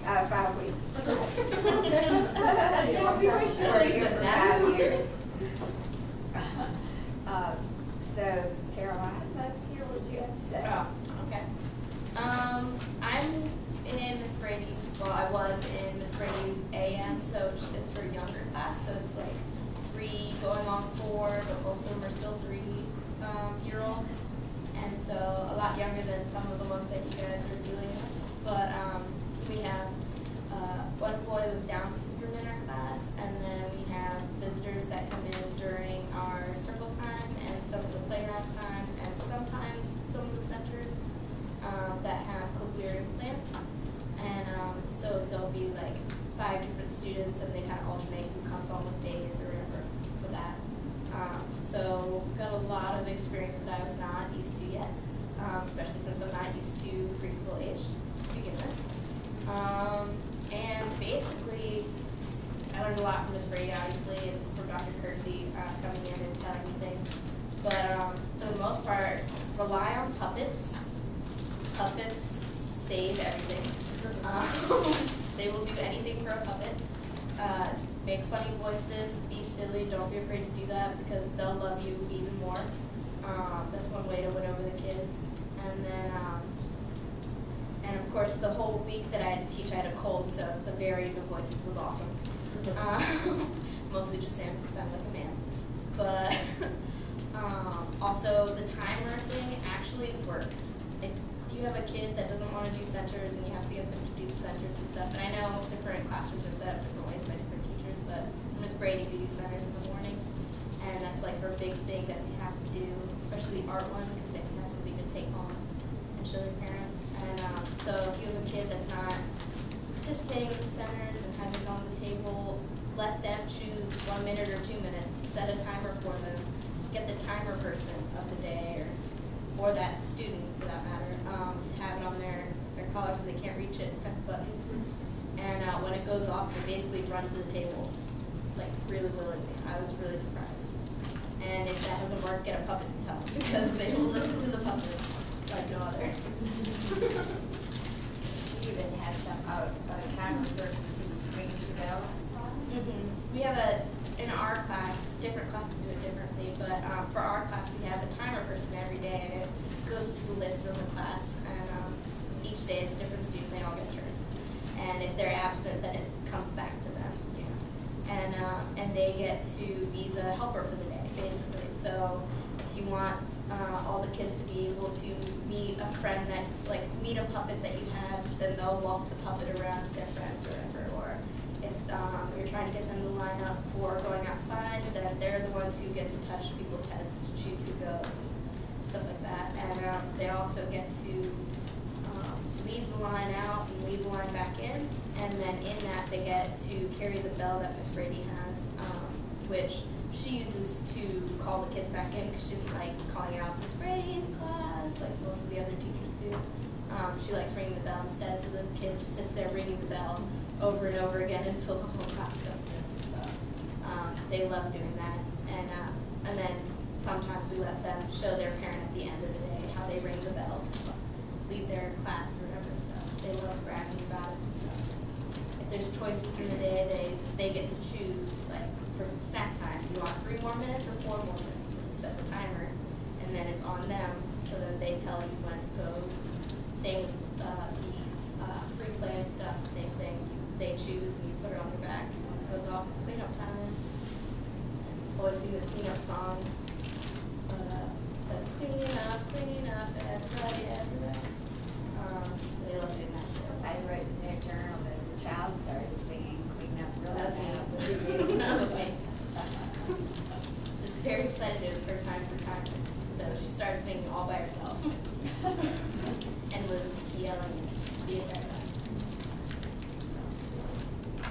5 weeks. We wish you were here for 5 years. So, Caroline, let's hear what you have to say. Oh, okay. I'm in Miss Brady's, well, I was in Miss Brady's AM, so it's for younger class, so it's like 3 going on 4, but most of them are still 3-year-olds. And so a lot younger than some of the ones that you guys are dealing with. But we have one boy with Down syndrome in our class, and then we have visitors that come in during our circle time and some of the playground time, and sometimes some of the centers that have cochlear implants. And so there'll be like 5 different students, and they kind of alternate who comes on with days or whatever for that. So got a lot of experience that I was not used to yet, especially since I'm not used to preschool age to begin with. And basically, I learned a lot from Miss Brady, obviously, and from Dr. Kersey coming in and telling me things. But for the most part, rely on puppets. Puppets save everything. They will do anything for a puppet. Make funny voices, be silly, don't be afraid to do that because they'll love you even more. That's one way to win over the kids. And then, and of course, the whole week that I had to teach, I had a cold, so the varying the voices was awesome. Mostly just sound like a man. But also, the timer thing actually works. If you have a kid that doesn't want to do centers and you have to get them to do the centers and stuff, and I know different classrooms are set up different ways by different teachers, but Miss Brady, we do centers in the morning, and that's like her big thing that they have to do, especially the art one, because they have to have something to take home and show their parents. And so if you have a kid that's not participating in the centers and hasn't gone to the table, let them choose 1 minute or 2 minutes, set a timer for them, get the timer person of the day, or that student for that matter, to have it on their collar so they can't reach it and press the buttons. And when it goes off, they basically run to the tables, like really willingly. I was really surprised. And if that doesn't work, get a puppet to tell them, because they will listen to the puppets like no other. She even has some a timer person who rings the bell and so on. We have in our class, different classes do it differently, but for our class we have a timer person every day, and it goes through the list of the class, and each day is a different student, they all get turns. And if they're absent, then it comes back to them, you know. And they get to be the helper for the day, basically. So if you want all the kids to be able to meet a friend that, like, meet a puppet that you have, then they'll walk the puppet around to their friends or whatever. Or if you're trying to get them to line up for going outside, then they're the ones who get to touch people's heads to choose who goes and stuff like that. And they also get to lead the line out and lead the line back in, and then in that they get to carry the bell that Miss Brady has, which she uses to call the kids back in, because she doesn't like calling out Miss Brady's class like most of the other teachers do. She likes ringing the bell instead, so the kid just sits there ringing the bell over and over again until the whole class comes in. So they love doing that, and then sometimes we let them show their parent at the end of the day how they ring the bell, lead their class or whatever. So they love bragging about it. So if there's choices in the day, they get to choose, like for snack time, do you want 3 more minutes or 4 more minutes? And you set the timer, and then it's on them so that they tell you when it goes. Same with the pre-play and stuff, same thing. They choose and you put it on their back. Once it goes off, it's cleanup time. Always sing the cleanup song. Cleaning up, everybody, everywhere. They love doing that. Somebody wrote in their journal that the child started singing "Clean Up" really That was loud. That was me. She's very excited it was her time for time. So she started singing all by herself. And was yelling and being very loud.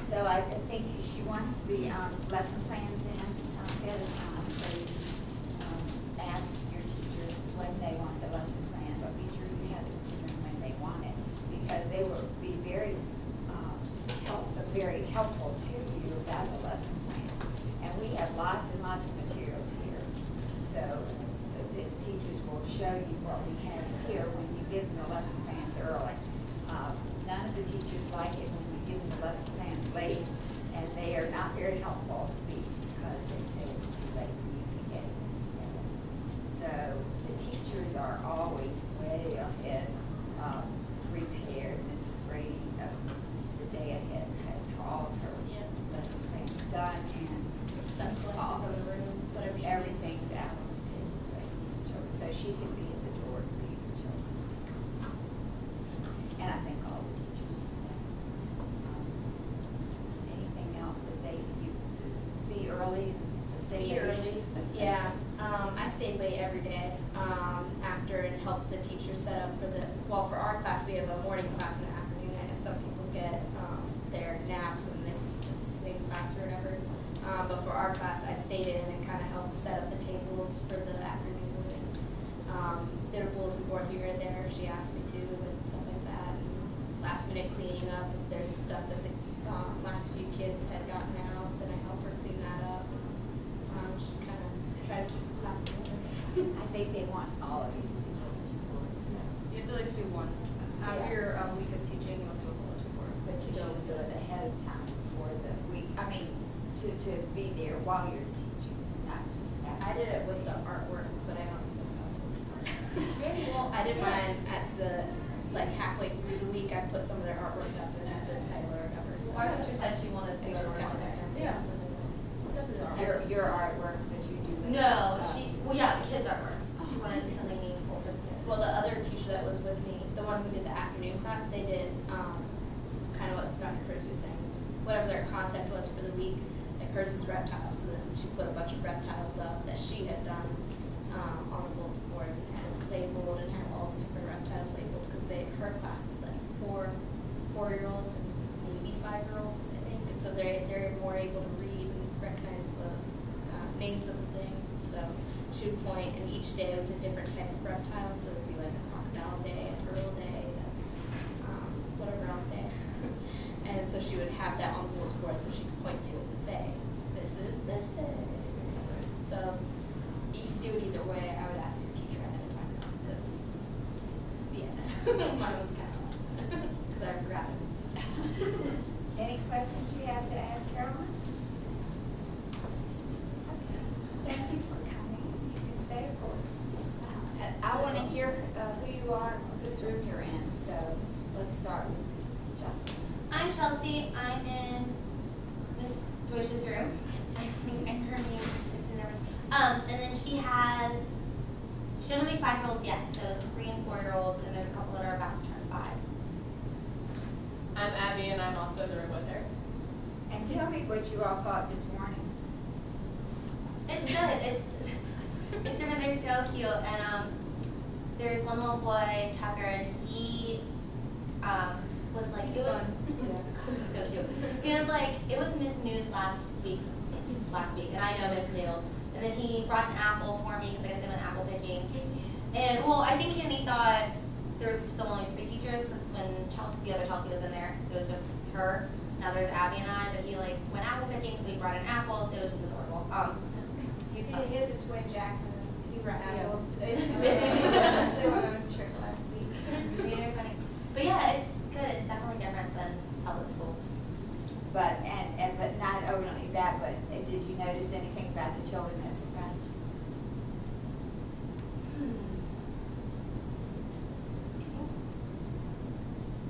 So I think she wants the lesson plans in ahead of time. So ask your teacher when they want the lesson plan, but be sure you have it to them when they want it, because they will be very helpful to you about the lesson plan. And we have lots and lots of materials here, so the teachers will show you what we have here when you give them the lesson plans early. None of of the teachers like it when we give them the lesson plans late, and they are not very helpful because they say it's too late for you to get this together. So the teachers are always way ahead, prepared. Mrs. Brady, the day ahead, has all of her lesson plans done, and Stuff collected from the room, whatever she needs. everything's out on the tables waiting for the children, so she can be at the door to greet the children. And I think all the teachers do that. Anything else that you be early, stay Be late? early, yeah. I stayed late every day after and helped the teachers set up for our class, we have a morning class and an afternoon. I know some people get their naps and they it's the same class or whatever. But for our class, I stayed in and kind of helped set up the tables for the afternoon and did a bulletin board here and there. She asked me to and stuff like that. And last minute cleaning up if there's stuff that the last few kids had gotten out, then I help her clean that up. Just kind of try to keep the class together. I think they want all of you to do bulletin boards, so. You have to at least do one. After Yeah. your week of teaching, you'll do a bulletin board. But you should do it ahead of time before the week, I mean, to be there while you're teaching, not just after. I did it with the artwork, but I don't think that's how it's supposed to work. Well, I did mine at halfway through the week. I put some of their artwork up and I put title or whatever. So Why don't you said she wanted it the just artwork? kind of Yeah. Your artwork that you do. with, No, well, yeah, the kids artwork. She wanted something meaningful for the kids. Well, the other teacher that was with me, the one who did the afternoon class, they did kind of what Dr. Chris was saying. Whatever their concept was for the week. Like hers was reptiles, so then she put a bunch of reptiles up that she had done on the bulletin board and had labeled and had all the different reptiles labeled because her class is like four-year-olds and maybe 5-year-olds, I think. And so they're more able to read and recognize the names of the things. So she would point, and each day was a different type of reptile. So it would be like a crocodile day, a turtle day, whatever else day. And so she would have that on the bulletin board so she could point to it and say, this is this day. So you can do it either way. I would ask your teacher ahead of time because, yeah, mine was kind of because I forgot it. Any questions you have to ask Carolyn? Okay. Thank you for coming. You can stay, of course. I want to hear who you are, whose room you're in, so let's start with Justin. I'm Chelsea. I'm in Miss Joyce's room. I think I'm her name. She's in there. And then she doesn't have any 5-year-olds yet, so it's 3 and 4-year-olds, and there's a couple that are about to turn 5. I'm Abby, and I'm also in the room with her. And tell me what you all thought this morning. It's good. It's different. They're so cute. And there's one little boy, Tucker, and he was like, it was so cute. He was like, it was Miss News last week, and I know Miss New. And then he brought an apple for me because I guess they went apple picking. And well, I think he thought there was still only 3 teachers because when the other Chelsea was in there, it was just her. Now there's Abby and I, but he like went apple picking, so he brought in apples. It was just adorable. He has a twin Jackson. He brought apples today. They went on a trip last week. They're funny. But yeah, it's good. It's definitely different than public school. But not only that, but did you notice anything about the children that surprised you?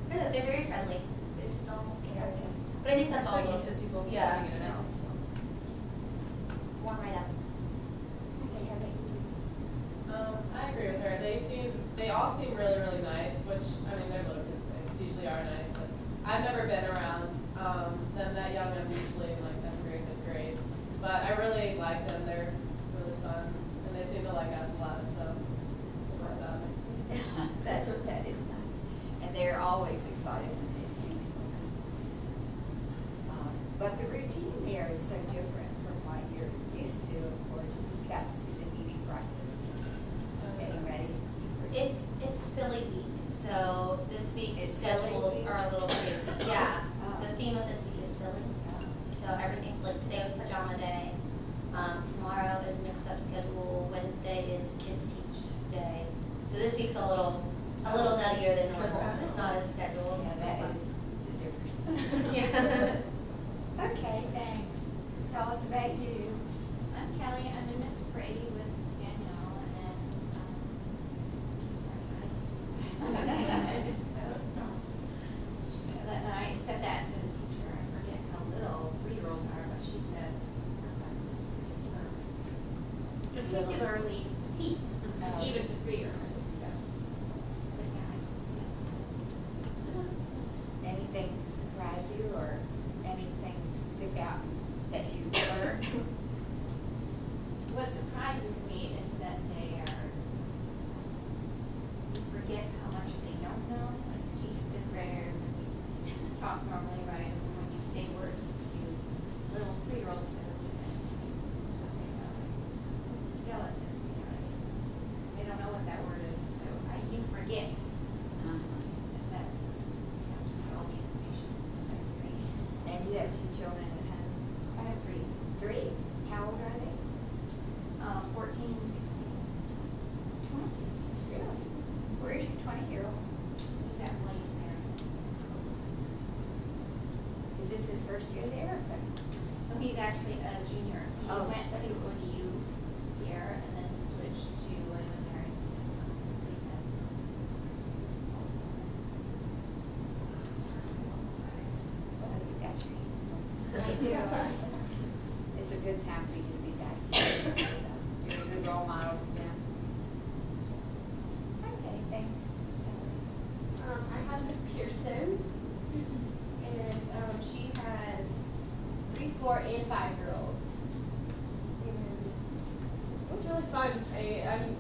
I don't know, they're very friendly. They just don't care. Okay. But I think that's So all. used to people Yeah. coming in and out. Warm right up. Okay, how about you? I agree with her. They all seem really, really nice, which, I mean, they're little kids, they usually are nice, but I've never been around them that young. I'm usually in like 7th grade, 5th grade. But I really like them. They're really fun, and they seem to like us a lot, so it works out nicely. That is nice. And they're always excited when they meet people. But the routine there is so different from what you're used to, of course. You got to see the meeting practice, getting ready. It's silly week. So this week It's silly schedules week? are a little bit, yeah. Oh. The theme of this week is silly. So everything, like today was pajama day. Tomorrow is mixed up schedule. Wednesday is kids teach day. So this week's a little nuttier than normal. It's not as scheduled. Yeah, that is talk normally, right? And when you say words to little 3-year-olds, they don't even talking about like skeleton, you know, they don't know what that word is, so you forget that you have to put all the information in that grade. And you have 2 children at home? I have 3, 3? How old are they? 14 and 16. 20. Really? Where's your 20-year-old? He's at William Mary. Is this his first year there or second? Well, he's actually a junior. He Oh. went to ODU here and then he switched to William and Mary. Well, you got your hands full. I do. It's a good time for you to be back here. You're a good role model for them. Okay, thanks. I have Miss Pearson, and she has 3, 4, and 5-year-olds. And it was really fun. I'm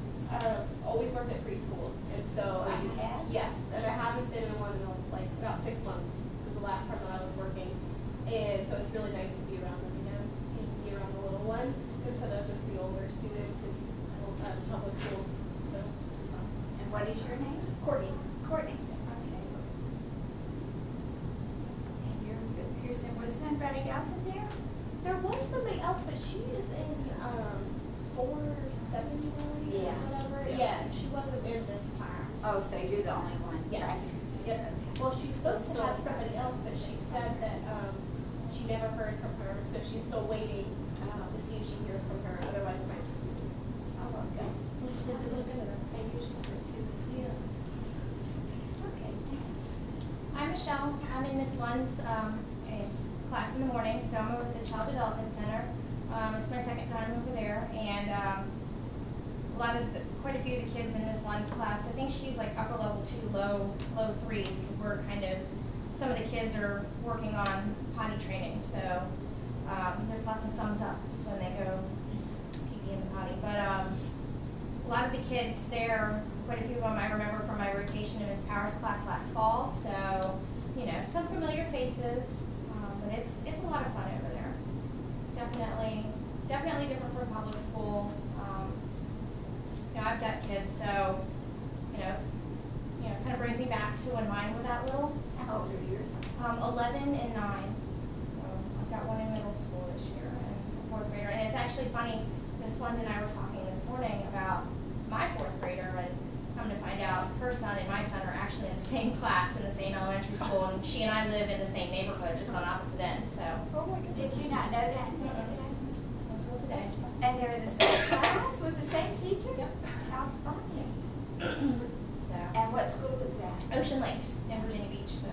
always worked at preschools, and so Oh, you have? yes, and I haven't been in one in like about 6 months. Was the last time that I was working, and so it's really nice to be around them again and be around the little ones instead of just the older students in public schools. So it's fun. And what is your name? Courtney. Courtney. Okay. And you're with Pearson. Was somebody else in there? There was somebody else, but she is in 479 Yeah. or whatever. Yeah. Yeah, and she wasn't in this class. Oh, so you're the only one? Yes. practicing. Yep. Okay. Well, she's supposed to have somebody else, but she said that she never heard from her, so she's still waiting to see if she hears from her. Otherwise, it might just be. Oh, okay. They usually do too. Yeah. Okay, thanks. I'm Michelle. I'm in Miss Lund's class in the morning, so I'm over at the Child Development Center. It's my second time over there, and quite a few of the kids in Miss Lund's class, I think she's like upper level 2, low 3s, because we're some of the kids are working on potty training, so there's lots of thumbs ups when they go pee in the potty. But a lot of the kids there, quite a few of them I remember from my rotation in Miss Powers' class last fall, so, you know, some familiar faces, but it's a lot of fun over there. Definitely different from public school. You know, I've got kids, so, kind of brings me back to when mine were that little. How old are yours? 11 and 9. So I've got one in middle school this year and a 4th grader. And it's actually funny, Miss Lund and I were talking this morning about my 4th grader, and come to find out her son and my son are actually in the same class in the same elementary school, and she and I live in the same neighborhood, just on opposite ends. So Did you not know that until today? until today. And they're in the same class with the same teacher? Yep. How funny. So And what school is that? Ocean Lakes in Virginia Beach. So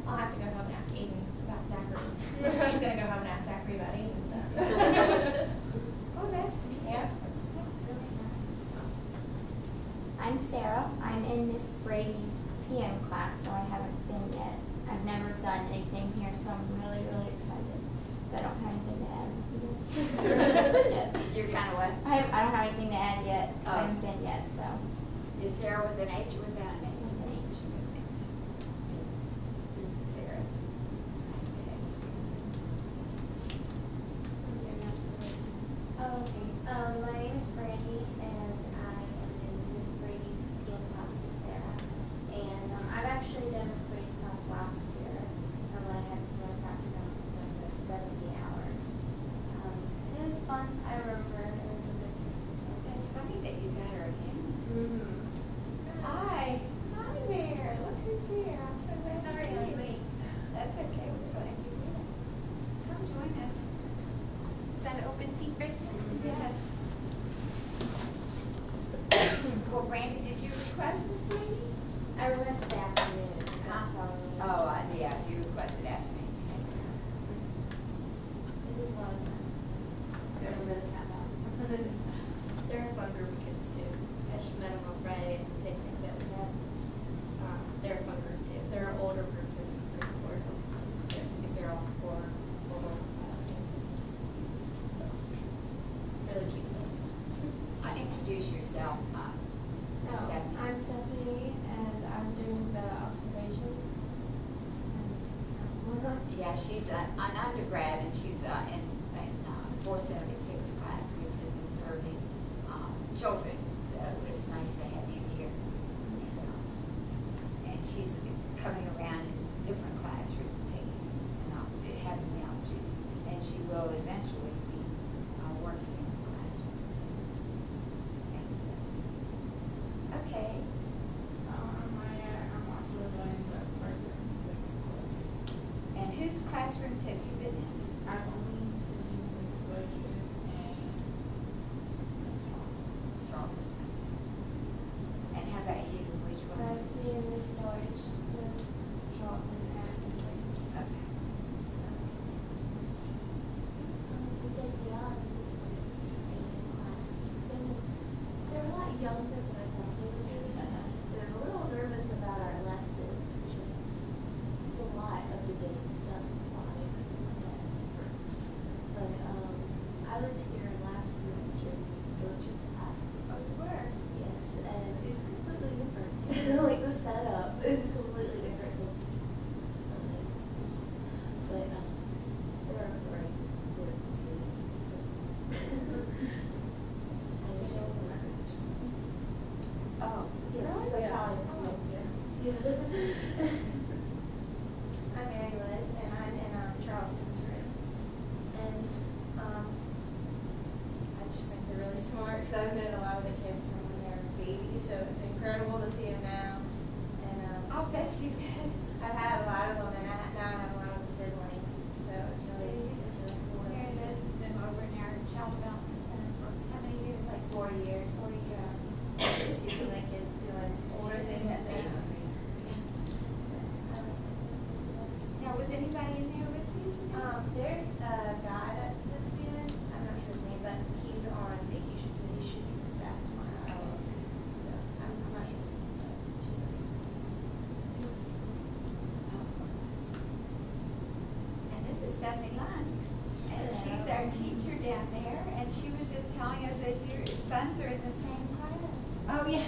I'll have to go home and ask Aiden about Zachary. She's gonna go home and ask Zachary about Aiden. So. Oh, that's neat. Yeah. That's really nice. I'm Sarah. I'm in Miss Brady's PM class, so I haven't been yet. I've never done anything here, so I'm really, really excited. But I don't have anything to add. You're kind of what? I don't have anything to add yet. 'Cause I Oh. haven't been yet, so. Is Sarah with an H or without an H? With an H. Yes. Sarah's. It's nice to have you. Oh, okay. My name is Brandy, and I am in Miss Brady's PM class with Sarah. And I've actually done Miss Brady's class last year, when I had to do a class around like 70 hours. It was fun. I remember it was a good. It's funny that you got her again. Mm-hmm. Hi. she's an undergrad, and she's in 476 class, which is observing children. So it's nice to have you here. And she's coming around in different classrooms, taking having the opportunity, and she will eventually be working in the classrooms too. Excellent. Okay. I'm also doing the first and sixth course. And whose classrooms have you been in? I've only seen Miss Sturgis and Miss Charlton. And how about you? Which ones? I've seen Miss George, Miss Charlton, and Okay. we did the other Miss Briggs in class. They're a lot younger than I thought they would be. They're a little nervous about our lessons. It's a lot of beginning stuff, phonics and test. But I was here last semester in Miss George's class. Oh, you were? Yes, and it's completely different. Like the setup is completely different. But they're great. They're kids. I wish I was a repetition. Oh, Yes, that's how I feel. Yeah. I'm Mary Liz, and I'm in Charlton's room. And I just think they're really smart, because I've known a lot of the kids from when they were babies, so it's incredible to see them now. And I'll bet you've had. I've had a lot of them, and now I have a lot of the siblings, so it's really cool. Mary Liz has been over in our Child Development Center for how many years? Like 4 years. 4 years. Just seeing the kids doing more She's in things that now. baby. I like it. Now, was anybody in there with you today? There's a guy that's supposed to be in, I'm not sure his name, but he's on vacation, so he should be back tomorrow. Oh, okay. So I'm not sure his name, but just And this is Stephanie Lund, and she's our teacher down there, and she was just telling us that your sons are in the same class. Oh, yeah.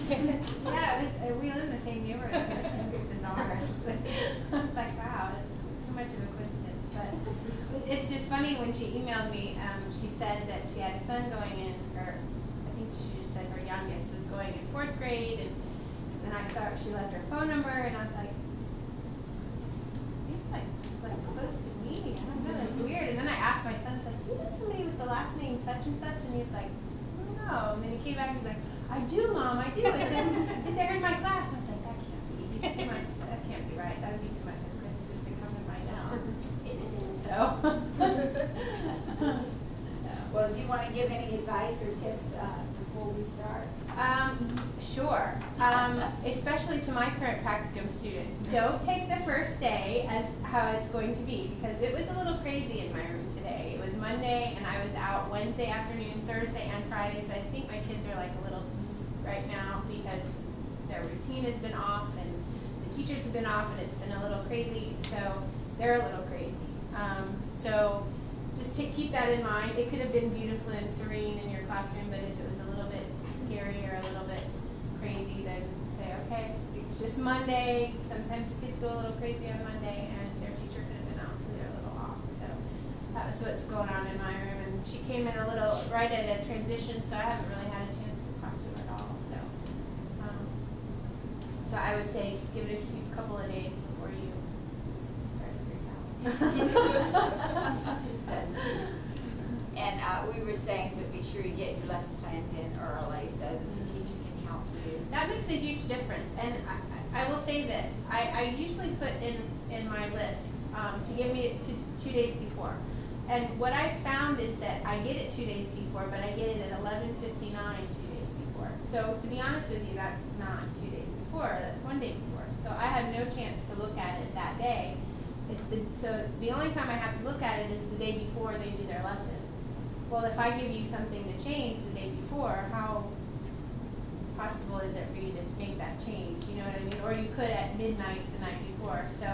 Yeah, we live in the same neighborhood. It's so bizarre, actually. I was like, wow, it's too much of a coincidence. But it's just funny when she emailed me, she said that she had a son going in, or I think she just said her youngest was going in 4th grade, and then I saw she left her phone number, and I was like, seems like it's like close to me. I don't know, it's weird. And then I asked my son, like, do you know somebody with the last name such and such? And he's like, I don't know. And then he came back and he's like, I do, Mom, I do. They're in my class. And I was like, that can't be. That can't be right. That would be too much of a coincidence to come and find out. It is. So. Well, do you want to give any advice or tips before we start? Sure. Especially to my current practicum student. Don't take the first day as how it's going to be, because it was a little crazy in my room today. It was Monday, and I was out Wednesday afternoon, Thursday, and Friday, so I think my kids are like a little right now because their routine has been off, and the teachers have been off, and it's been a little crazy, so they're a little crazy. So just keep that in mind. It could have been beautiful and serene in your classroom, but if it was a little bit scary or a little bit crazy, then say, okay, it's just Monday. Sometimes kids go a little crazy on Monday, and their teacher could have been out, so they're a little off. So that was what's going on in my room. And she came in a little right at a transition, so I haven't really had a chance to talk to her at all. So I would say just give it a couple of days before you start to freak out. And we were saying to be sure you get your lesson plans in early so that the teacher can help you. That makes a huge difference. And I will say this, I usually put in my list to give me it 2 days before. And what I found is that I get it 2 days before, but I get it at 11:59 2 days before. So to be honest with you, that's not 2 days before, that's 1 day before. So I have no chance to look at it that day. So the only time I have to look at it is the day before they do their lesson. Well, if I give you something to change the day before, how possible is it for you to make that change? You know what I mean? Or you could at midnight the night before. So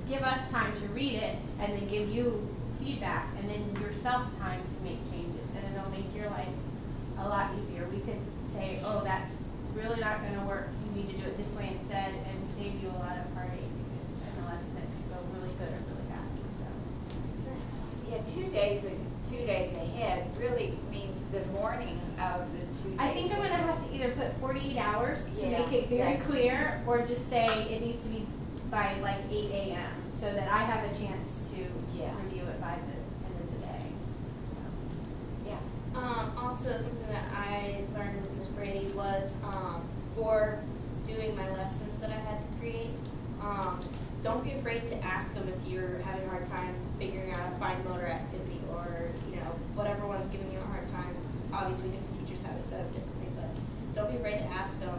give us time to read it and then give you feedback and then yourself time to make changes. And it'll make your life a lot easier. We could say, oh, that's really not going to work. You need to do it this way instead and save you a lot of heartache and a lesson that could go really good or really bad. So 2 days ahead really means the morning of the 2 days. I think I'm gonna ahead. have to either put 48 hours to Yeah, make it very that's- clear, or just say it needs to be by like 8 a.m. so that I have a chance to Yeah. review it by the end of the day. Yeah. Also, something that I learned with Miss Brady was for doing my lessons that I had to create. Don't be afraid to ask them if you're having a hard time figuring out a fine motor activity, or whatever one's giving you a hard time. Obviously, different teachers have it set up differently, but don't be afraid to ask them,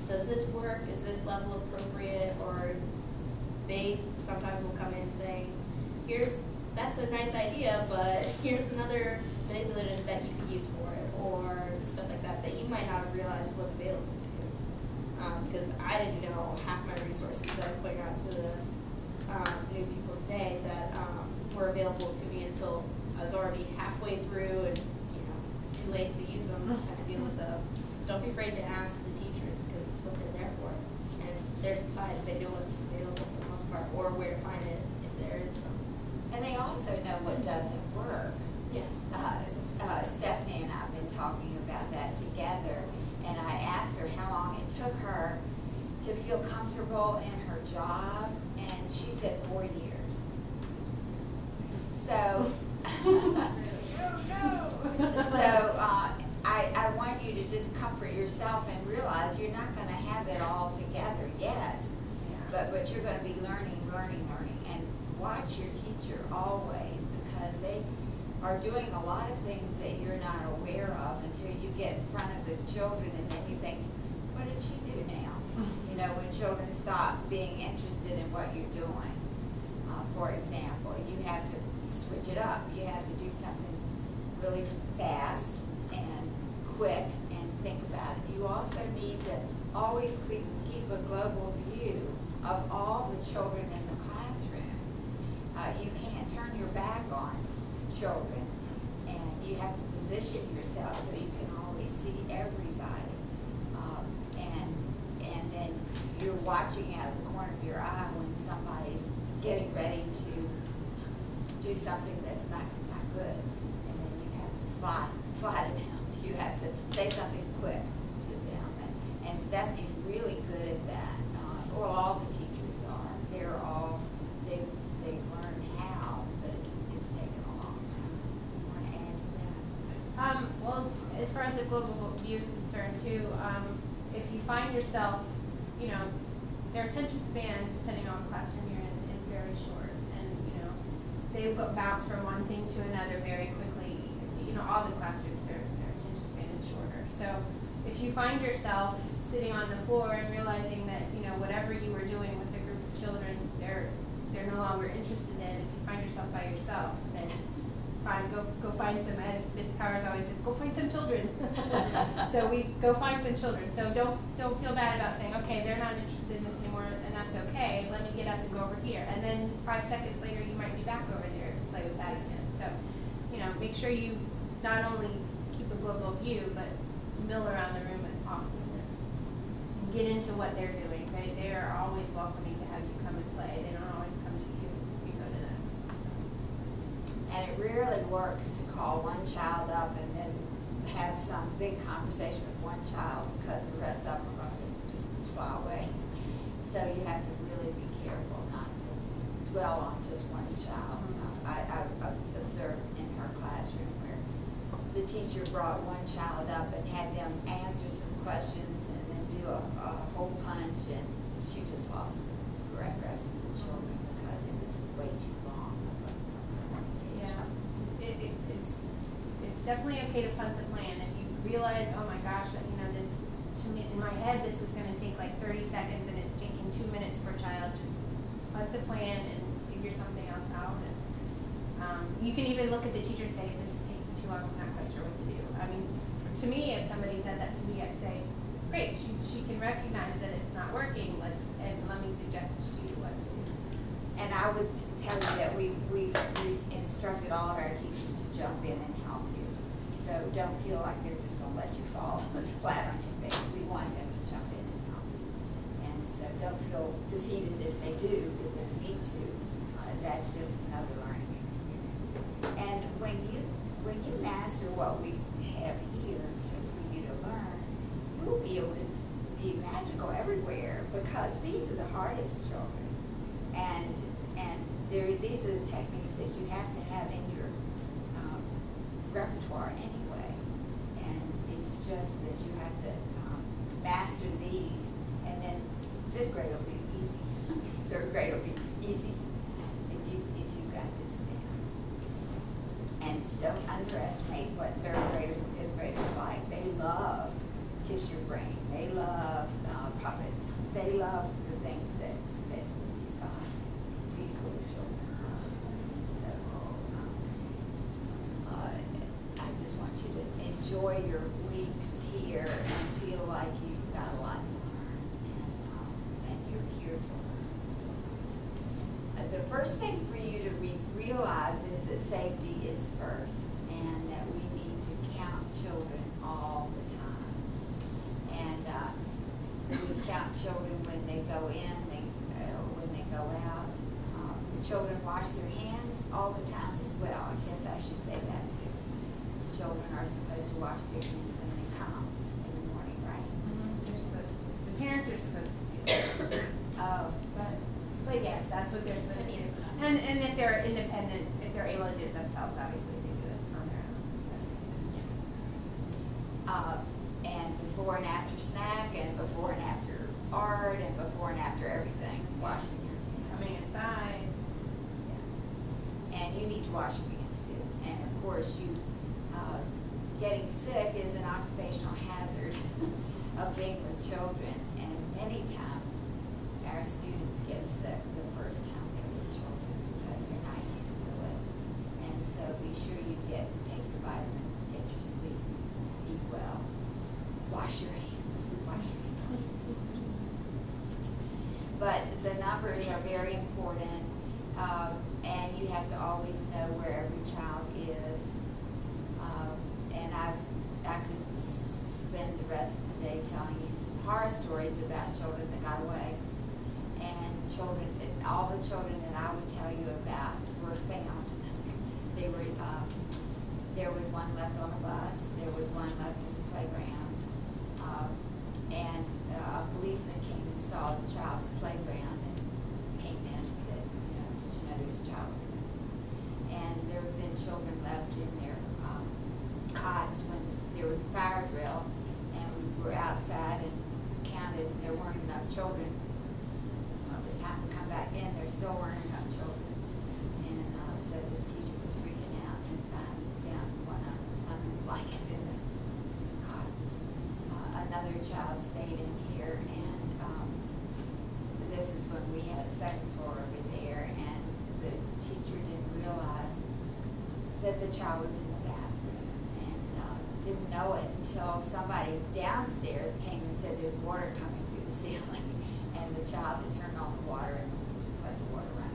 does this work? Is this level appropriate? Or they sometimes will come in saying, that's a nice idea, but here's another manipulative that you could use for it, or stuff like that you might not have realized was available to you. Because I didn't know half my resources that I pointed out to the new people today that were available to me until I was already halfway through and too late to use them kind of deal. So don't be afraid to ask the teachers, because it's what they're there for. And it's their supplies, they know what's available for the most part, or where to find it if there is some. And they also know what doesn't work. Yeah. Stephanie and I have been talking about that together, and I asked her how long it took her to feel comfortable in her job, and she said 4 years. So, I want you to just comfort yourself and realize you're not going to have it all together yet, but you're going to be learning, and watch your teacher always, because they are doing a lot of things that you're not aware of until you get in front of the children, and then you think, what did she do now? When children stop being interested in what you're doing. For example, you have to switch it up. You have to do something really fast and quick and think about it. You also need to always keep a global view of all the children in the classroom. You can't turn your back on children, and you have to position yourself so you can always see everybody. And then you're watching out of the corner of your eye when somebody's getting ready to do something that's not good, and then you have to fly to them. You have to say something quick to them, and Stephanie's really good at that. Well, all the teachers are. They've learned how, but it's taken a long time. You want to add to that? Well, as far as the global view is concerned too, if you find yourself, their attention span, depending on the classroom you're in, is very short, and they bounce from one thing to another very quickly. All the classrooms, their attention span is shorter. So if you find yourself sitting on the floor and realizing that whatever you were doing with a group of children, they're no longer interested in. If you find yourself by yourself, then fine, go find some, as Ms. Powers always says, go find some children. So we go find some children. So don't feel bad about saying, okay, they're not interested in this anymore, and that's okay. Let me get up and go over here. And then 5 seconds later, you might be back over there to play with that again. So, make sure you not only keep a global view, but mill around the room and often and get into what they're doing. They are always welcoming to have you come and play. They don't always come to you. You go to them. And it rarely works to call one child up and then have some big conversation with one child, because the rest of them are going to just fly away. So you have to really be careful not to dwell on just one child. I've observed in her classroom where the teacher brought one child up and had them answer some questions and then do a hole punch, and she just lost the rest of the children because it was way too long. It's definitely okay to punt the plan. If you realize, oh my gosh, that this, to me, in my head, this was going to take like 30 seconds and it's taking 2 minutes per child, just punt the plan and figure something else out. And you can even look at the teacher and say, this is taking too long, I'm not quite sure what to do. I mean, to me, if somebody said that to me, I'd say, great, she can recognize that it's not working, and let me suggest to you what to do. And I would tell you that we've instructed all of our teachers to jump in and help you. So don't feel like they're just going to let you fall flat on your face. We want them to jump in and help you. And so don't feel defeated if they do, if they need to. That's just another learning experience. And when you master what we have here for you to learn, you'll be able to be magical everywhere, because these are the hardest children. And these are the techniques that you have to have in your repertoire anyway. And it's just that you have to master these, and then 5th grade will be easy. 3rd grade will be easy if you got this down. And don't underestimate what 3rd graders and 5th graders like. They love Kiss Your Brain. They love puppets. They love the things that these little children love. So I just want you to enjoy your weeks here and feel like you've got a lot to learn, and you're here to learn. The first thing for you to realize is that safety is first, and that we need to count children all the time. And we count children when they go in, when they go out. The children wash their hands all the time as well. I guess I should say that too. Children are supposed to wash their hands when they come in the morning, right? They're supposed to. The parents are supposed to do that. Oh, But yes, that's what they're supposed to do. And if they're independent, if they're able to do it themselves, obviously they do it on their own. and before and after snack, and before and after art, and before and after everything, washing your hands. Coming inside. Yeah. And you need to wash your hands too. And of course, getting sick is an occupational hazard of being with children. And many times, our students get sick the first time they're with children because they're not used to it. And so be sure you take your vitamins, get your sleep, eat well, wash your hands, wash your hands. But the numbers are very important, and you have to always know where every child is. And I could spend the rest of the day telling you horror stories about children that got away. And all the children that I would tell you about were found. There was one left on the bus. There was one left in the playground. And a policeman came and saw the child in the playground and came in and said, did you know there was a child? And there have been children left in their cots when there was a fire drill, and we were outside and counted, and there weren't enough children. Well, it was time to come back in. There still weren't enough children. And so this teacher was freaking out and found one under the blanket in the cot. Another child stayed in here, and this is when we had a second floor over there, and the teacher didn't realize that the child was in the bathroom, and didn't know it until somebody downstairs came and said there's water coming through the ceiling, and the child had turned on the water and just let the water run,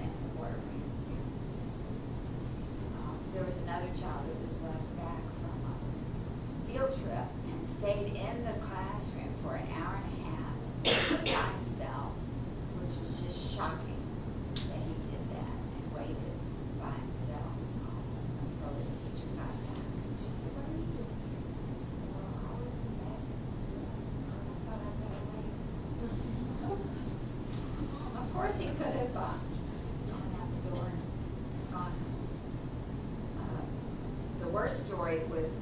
and the water ran through. There was another child that was left back from a field trip and stayed in the classroom for an hour and a half by himself, which was just shocking that he did that and waited by himself until the teacher got back. And she said, "What are you doing?" I said, "Well, I was in the bathroom. I thought I'd better wait." Of course he could have gone out the door and gone. The worst story was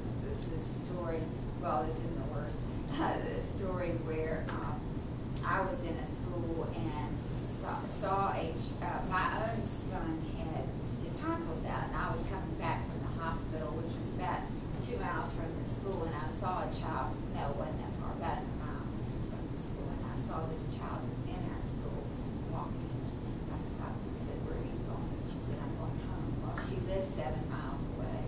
the story, well, this isn't the worst, the story where I was in a school and saw my own son had his tonsils out, and I was coming back from the hospital, which was about 2 miles from the school, and I saw a child, no, it wasn't that far, about a mile from the school, and I saw this child in our school walking, and so I stopped and said, "Where are you going?" And she said, "I'm going home." Well, she lived 7 miles away,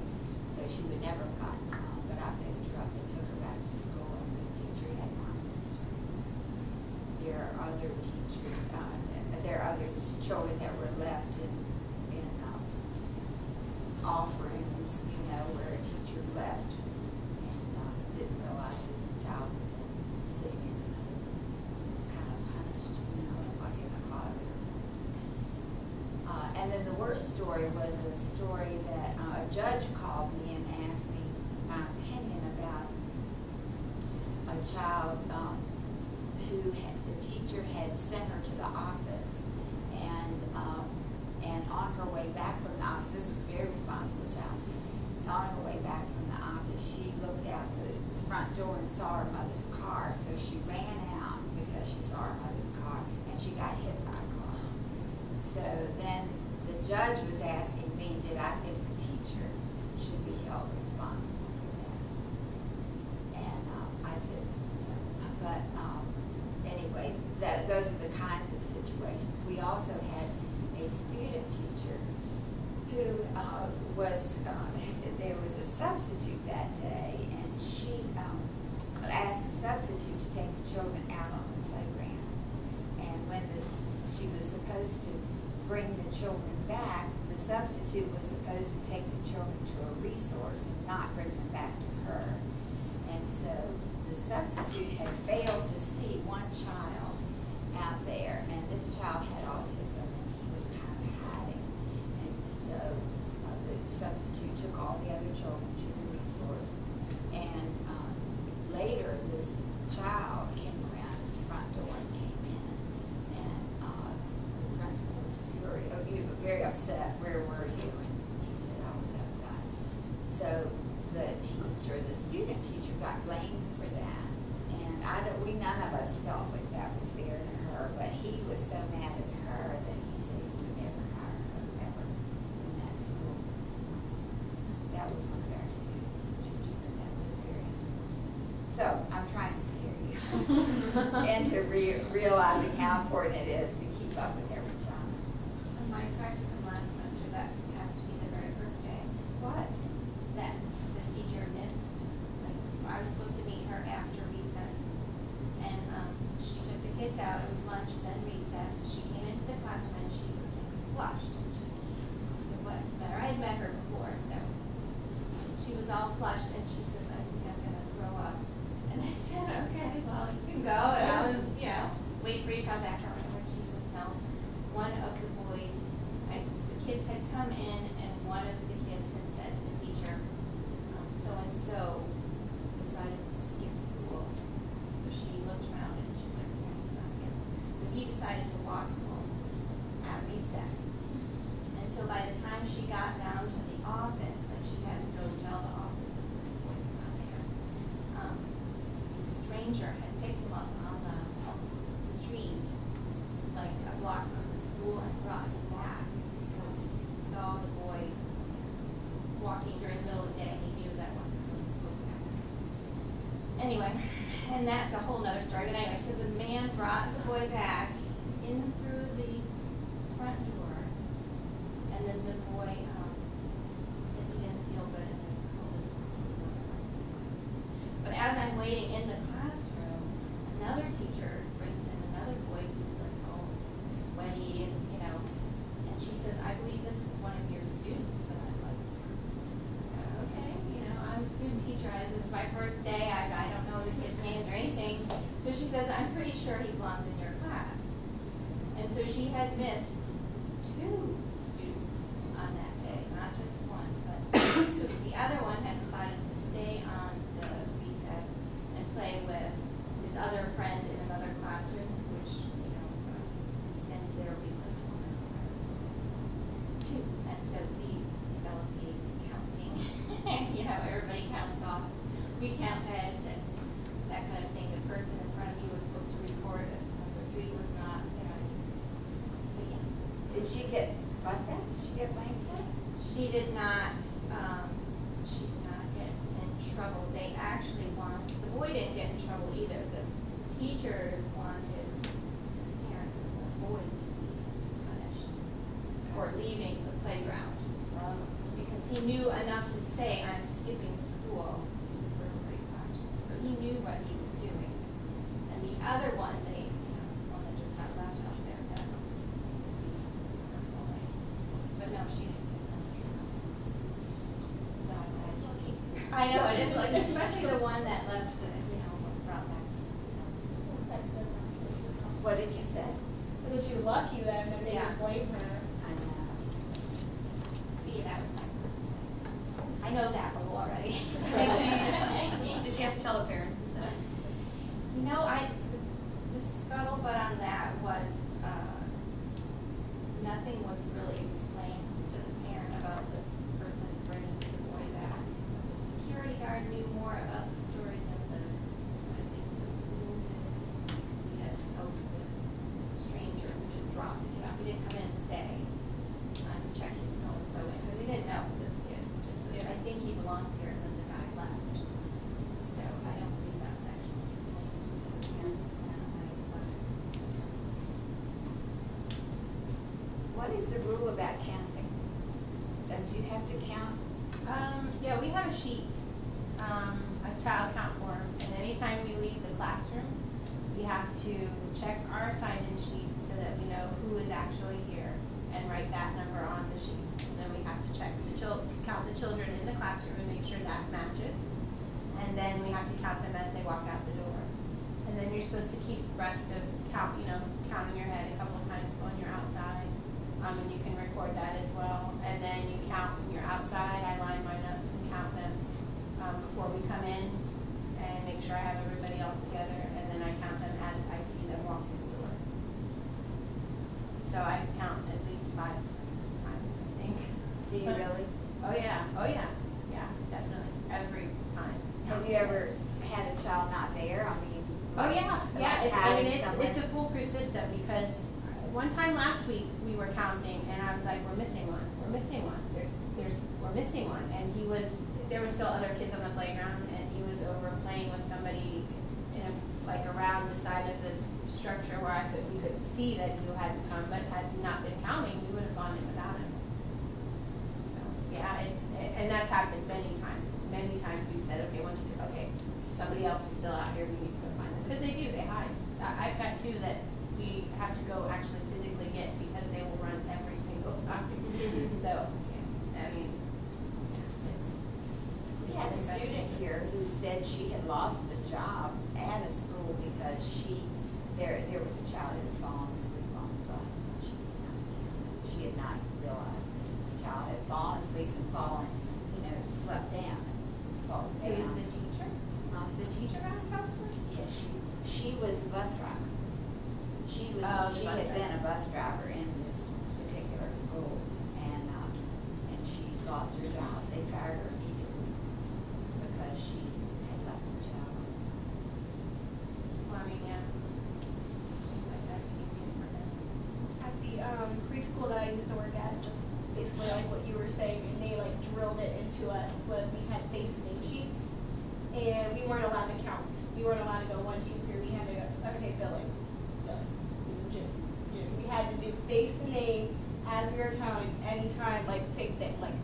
so she would never have gotten home, but I picked her up and took her back to school, and the teacher had convinced her. There are other teachers, there are other children that were left in offerings, where a teacher left and didn't realize this child had been sitting in kind of punished, like in a closet or something. And then the worst first story was a story that a judge called me and asked me my opinion about a child who the teacher had sent her to the office, and on her way back from the office, this was a very responsible child, on her way back from the office, she looked out the front door and saw her mother's car, so she ran out because she saw her mother's car, and she got hit by a car. So then the judge was asking me, did I think the teacher should be held responsible for that? And I said, no. But anyway, those are the kinds of situations. We also had a student teacher who there was a substitute that day, and she asked the substitute to take the children out on the playground. And when she was supposed to bring the children back, the substitute was supposed to take the children to a resource and not bring them back to her. And so the substitute had failed to see one child out there, and this child had autism, and he was kind of hiding. And so the substitute took all the other children to the resource. And later, this child came around the front door and came in, and the principal was very upset. Where were you? And he said, I was outside. So the student teacher got blamed for that. And none of us felt like that was fair to her, but he was so mad at her that he said he would never hire her ever in that school. That was one of our student teachers, and that was very unfortunate. So I'm trying to scare you into realizing how important it is to keep up with every child. On my practicum last semester, that happened to me the very first day. What? That the teacher missed, like, I was supposed to meet her after recess. And she took the kids out, it was lunch, then recess. She came into the classroom and she was like flushed. And I said, what's the matter? I had met her before, so she was all flushed and she says, I think I'm gonna throw up. And I said, okay, well, you can go. And I was, wait for you to come back or whatever. And she says, no. One of the boys, the kids had come in and one of the kids had said to the teacher, so-and-so decided to skip school. So she looked around and she's like, that's not him. So he decided to walk home at recess. And so by the time she got down to the office, like she had to go tell the office that this boy's not there, the stranger had picked him up on the street, like a block from the school, and brought him back because he saw the boy walking during the middle of the day and he knew that wasn't really supposed to happen. Anyway, and that's a whole nother story. But anyway, so the man brought the boy back in through the front door, and then the boy said he didn't feel good and then called his mom. But as I'm waiting in the classroom, another teacher brings in another boy who's like all sweaty and and she says, I believe this is one of your students. And I'm like, okay, I'm a student teacher. This is my first day. I don't know the kid's names or anything. So she says, I'm pretty sure he belongs in your class. And so she had missed 2 students on that day, not just one, but 2. The other one had decided to stay on the recess and play with his other friend in another classroom, which, extended their recess to 2. And so we developed a counting, everybody counts off. We count heads and that kind of thing. The person in front of you was supposed to report it. Number 3 was not, So yeah. Did she get fussed at? Did she get blamed for it? She did not get in trouble. They actually the boy didn't get in trouble either. The teachers wanted the parents of the boy to be punished for leaving the playground. Because he knew enough to say, I'm skipping school. This was a first grade classroom. So he knew what he was doing. And the other one, one that just got left out there, but no, she didn't get in trouble. No, I know, it is like, especially the one that left, was brought back to something else. What did you say? Because you're lucky that they didn't blame her. I know. see, that was my first time. I know that rule already. Did she have to tell the parents and stuff? You know, the scuttlebutt on that was, nothing was really explained to the parent about the person bringing the boy back. The security guard knew more about the story than I think the school did. Because he had to go to the stranger who just dropped the kid off. He didn't come in and say, I'm checking so-and-so in, because he didn't know this kid. Just says, I think he belongs here, and then the guy left. So I don't believe that's actually explained to the parents of that night. What is the rule about counting? Don't you have to count? Yeah, we have a sheet, a child count form, and anytime we leave the classroom, we have to check our sign-in sheet so that we know who is actually here and write that number on the sheet. And then we have to check count the children in the classroom and make sure that matches. And then we have to count them as they walk out the door. And then you're supposed to keep rest of counting your head a couple times when you're outside. And you can record that as well. And then you count when you're outside. I line mine up and count them before we come in and make sure I have everybody all together. And then I count them as I see them walk through the door. So I count at least 5 times, I think. Do you really? Oh yeah, yeah, definitely, every time. Have you ever had a child not there? I mean. Oh yeah, like it's a foolproof system, because one time last week we were counting and I was like, we're missing one, we're missing one, we're missing one, and there were still other kids on the playground, and he was over playing with somebody around the side of the structure where we could see that you hadn't come, but had you not been counting, we would have gone in without him. So yeah, and that's happened many times. Many times we've said, okay, somebody else is still out here, we need to go find them. Because they hide. I've got 2 that we have to go actually physically get because they will run every single time. So, I mean, We had a student here who said she had lost a job at a school because there was a child who had fallen asleep on the bus, and she had not realized that the child had fallen asleep and fallen, slept down and fallen down. who is the teacher? The teacher got in trouble for it? Yeah, she was the bus driver. She had been a bus driver in this particular school, and she lost her job. They fired her immediately because she had left the job. Well, I mean, yeah. Like that easy for them. At the preschool that I used to work at, just basically like what you were saying, and they like drilled it into us, was we had face name sheets, and we weren't allowed to count. We weren't allowed to go 1, 2, 3. We had to go, okay, Billy, Jim. We had to do face and name as we were counting anytime, like same thing, like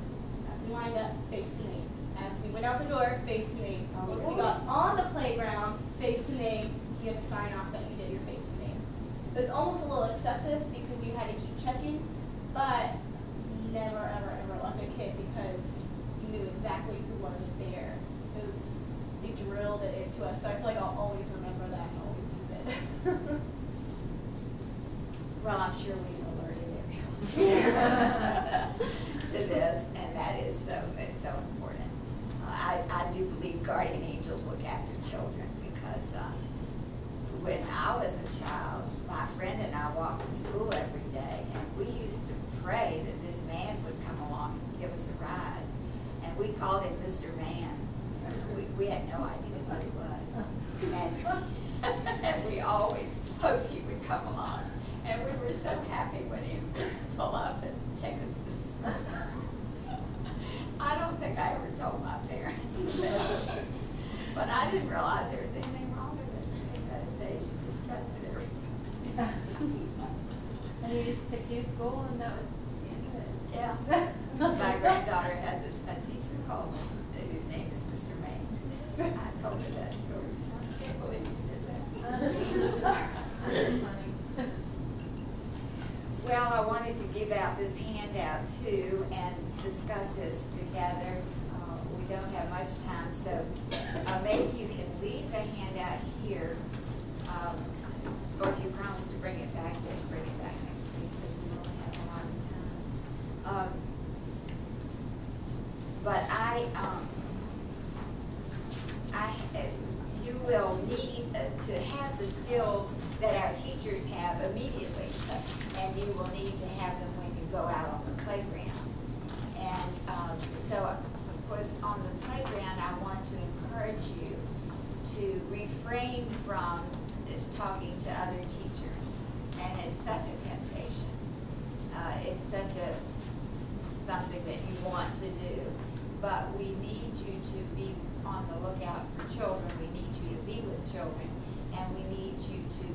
as we lined up, face and name. As we went out the door, face and name. Once we got on the playground, face and name, you had to sign off that you did your face and name. It was almost a little excessive because you had to keep checking, but never, ever, ever left a kid because you knew exactly who wasn't there. They drilled it into us, so I feel like I'll always remember that and always use it. Well, I'm sure we've alerted everyone to this, and that is so important. I do believe guardian angels look after children, because when I was a child, my friend and I walked to school every day, and we used to pray that this man would come along and give us a ride, and we called him Mr. Man. We had no idea who he was, and we always hoped he would come along. And we were so happy when he would pull up and take us to school. I don't think I ever told my parents that. But I didn't realize there was anything wrong with it. In those days, you just trusted everything. And you just took you to school, and that was the end of it. Yeah. My granddaughter has a teacher called whose name is Mr. Maine. I told her that story. I can't believe you did that. That's funny. Well, I wanted to give out this handout too and discuss this together. We don't have much time, so maybe you can leave the handout here. Or if you promise to bring it back, then bring it back next week, because we only have a lot of time. will need to have them when you go out on the playground. And so on the playground, I want to encourage you to refrain from this talking to other teachers. And it's such a temptation. It's such something that you want to do. But we need you to be on the lookout for children. We need you to be with children. And we need you to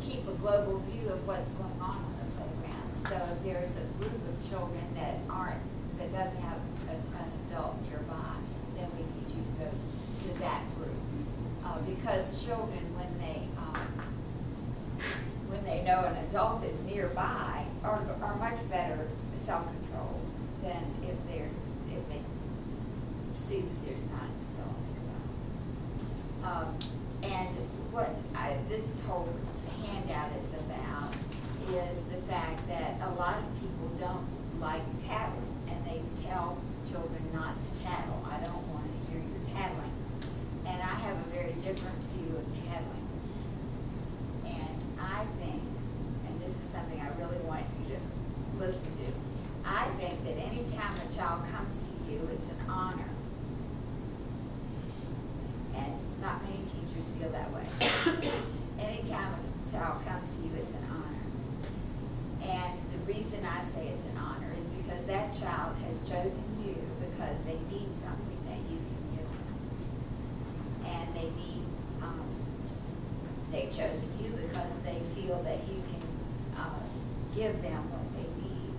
keep a global view of what's going on the playground. So if there's a group of children that doesn't have an adult nearby, then we need you to go to that group. Because children, when they know an adult is nearby, are much better self-controlled than if they see that there's not an adult nearby. And what this whole handout is about is the fact that a lot of people don't like tattling, and they tell children not to tattle. I don't want to hear your tattling. And I have a very different view of tattling. And I think, and this is something I really want you to listen to, I think that any time a child comes to you, it's an honor. And not many teachers feel that way. Anytime a child comes to you, it's an honor. And the reason I say it's an honor is because that child has chosen you because they need something that you can give them. And they've chosen you because they feel that you can give them what they need.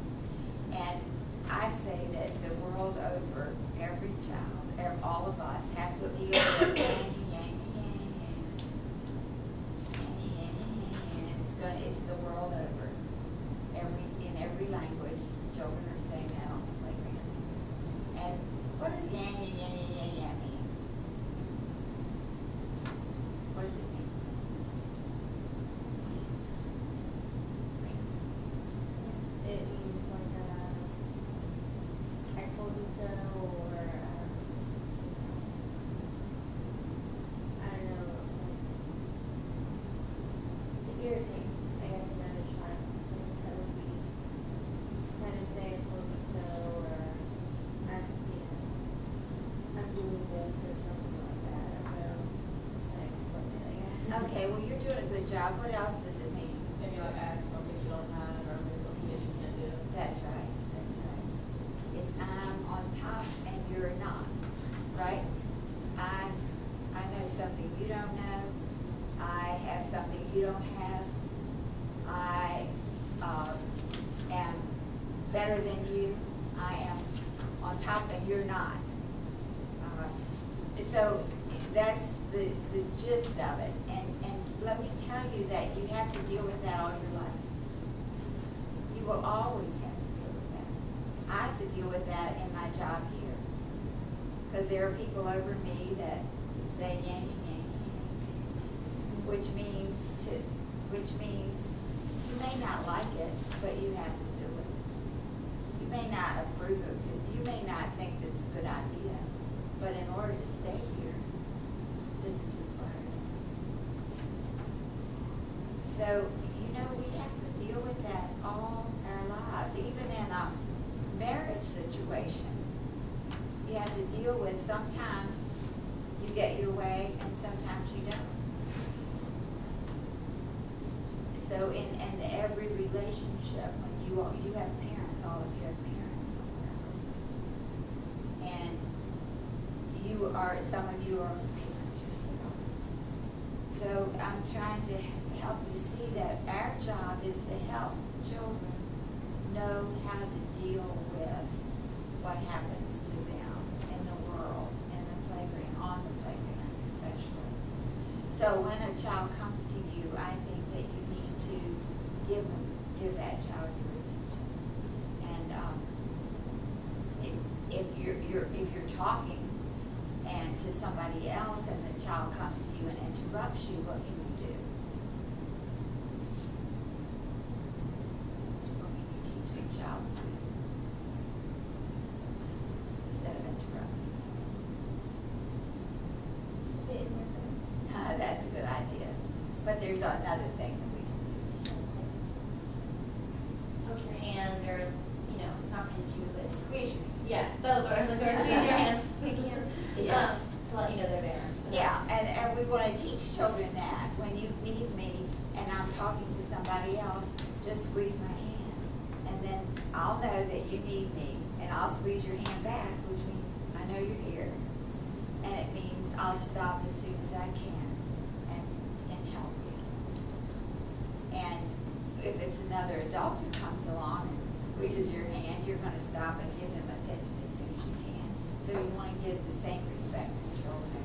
And I say that the world over, every child, all of us have to deal with it's the world over. In every language, children are saying that on the playground. And what does yang mean? What does it mean? It means like I told you so, or I don't know, to irritate, I guess, another child. Instead of be kind of say I told you so, or I'm doing this or something like that. I don't know. Just explain it, I guess. Okay, well, you're doing a good job. What else does it mean? Maybe like ask something you don't have, or maybe something that you can't do. That's right, that's right. It's I'm on top and you're not, right? I know something you don't know. I have something you don't have. I am better than you. I am on top and you're not. So that's the gist of it. And let me tell you that you have to deal with that all your life. You will always have to deal with that. I have to deal with that in my job here. Because there are people over me that say yang, which means you may not like it, but you have to do it. You may not approve of it. You may not think this is a good idea, but in order to stay here, this is required. So, we have to deal with that all our lives, even in a marriage situation. You have to deal with sometimes you get your way and sometimes you don't. So in every relationship, when you have parents, all of you have parents somewhere. And some of you are parents yourselves. So I'm trying to help you see that our job is to help children know how to deal with what happens to them in the world, in the playground, on the playground especially. So when a child comes to you, I think that you need to give that child your attention. And if you're talking and to somebody else and the child comes to you and interrupts you, what can you do? What can you teach your child to do instead of interrupting? That's a good idea. But there's another thing that we can do. my hand. And then I'll know that you need me, and I'll squeeze your hand back, which means I know you're here. And it means I'll stop as soon as I can and help you. And if it's another adult who comes along and squeezes your hand, you're going to stop and give them attention as soon as you can. So you want to give the same respect to the children.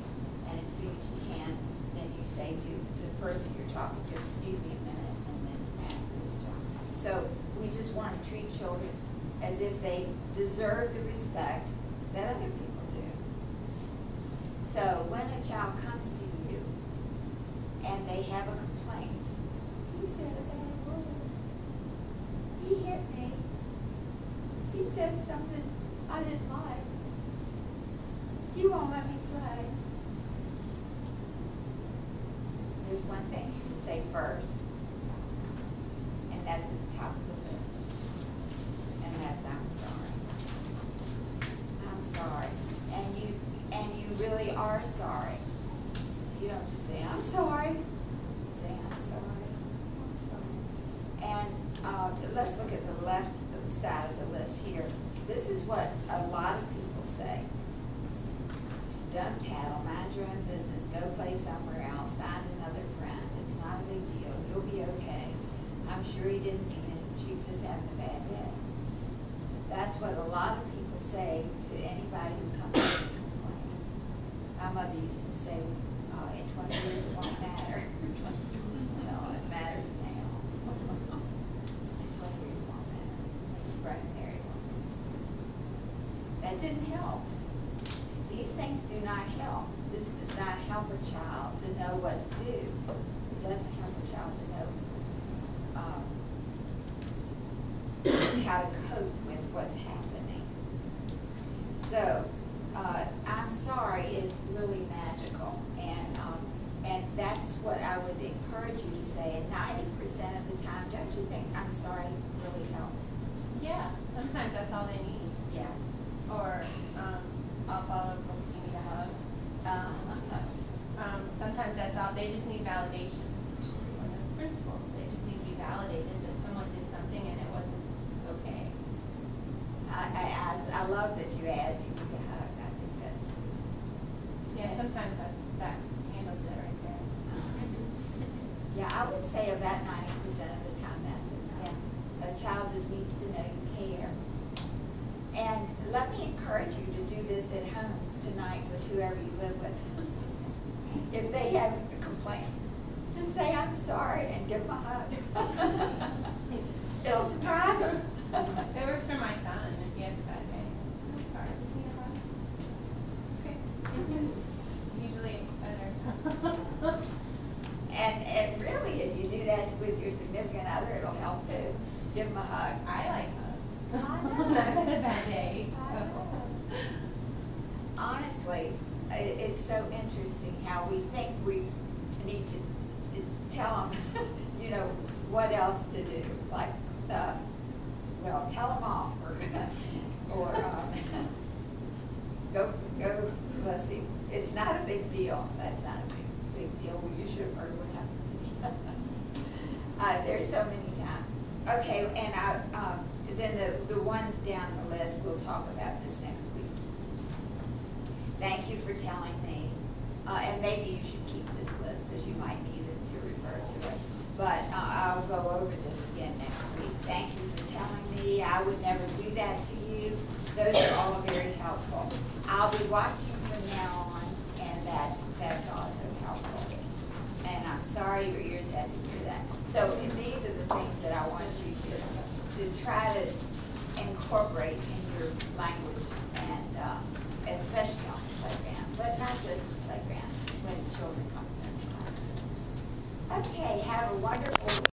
And as soon as you can, then you say to the person you're talking to, excuse me a minute, and then ask this job. So we just want to treat children as if they deserve the respect that other people do. So when a child comes to you and they have a complaint, he said a bad word. He hit me. He said something I didn't like. You won't let me play. There's one thing you can say first, and that's at the top of the list. And that's I'm sorry. I'm sorry. And you really are sorry. You don't just say, I'm sorry. You say, I'm sorry. I'm sorry. And let's look at the left side of the list here. This is what a lot of people say. Don't tattle, mind your own business, go play somewhere else, find another friend. It's not a big deal. You'll be okay. I'm sure he didn't mean it. She's just having a bad day. That's what a lot of people say to anybody who comes in and complains. My mother used to say, in 20 years it won't matter. Well, it matters now. In 20 years it won't matter. Right, married woman. That didn't help. These things do not help. This does not help a child to know what to do. It doesn't help a child to know how to cope with what's happening. So, I'm sorry is really magical, and that's what I would encourage you to say. And 90% of the time, don't you think I'm sorry really helps? Yeah, sometimes that's all they need. Yeah. Or, I'll follow up with you need a hug. Sometimes that's all, they just need validation. It's just one of the principles. They just need to be validated that someone did something and it wasn't okay. I love that you add you need a hug. I think that's... Yeah, sometimes that handles it right there. Yeah, I would say about 90% of the time that's enough. Yeah. A child just needs to know you care. And let me encourage you to do this at home tonight with whoever you live with. If they have a complaint, just say, I'm sorry, and give them a hug. It'll surprise them. It works for my son if he has a bad day. I'm sorry, give me a hug. Okay. Usually it's better. And really, if you do that with your significant other, it'll help too. Give them a hug. I like hugs. I know. I've had a bad day. I know. Honestly, it's so interesting how we think we need to tell them, you know, what else to do. Like, well, tell them off, or go. Let's see. It's not a big deal. That's not a big deal. Well, you should have heard what happened. There's so many times. Okay, and then the ones down the list, we'll talk about this next week. Thank you for telling me. And maybe you should keep this list because you might need it to refer to it. But I'll go over this again next week. Thank you for telling me. I would never do that to you. Those are all very helpful. I'll be watching from now on, and that's also helpful. And I'm sorry your ears had to hear that. So these are the things that I want you to try to incorporate in your language, and especially on the playground, but not just the playground, when children come to the classroom. Okay, have a wonderful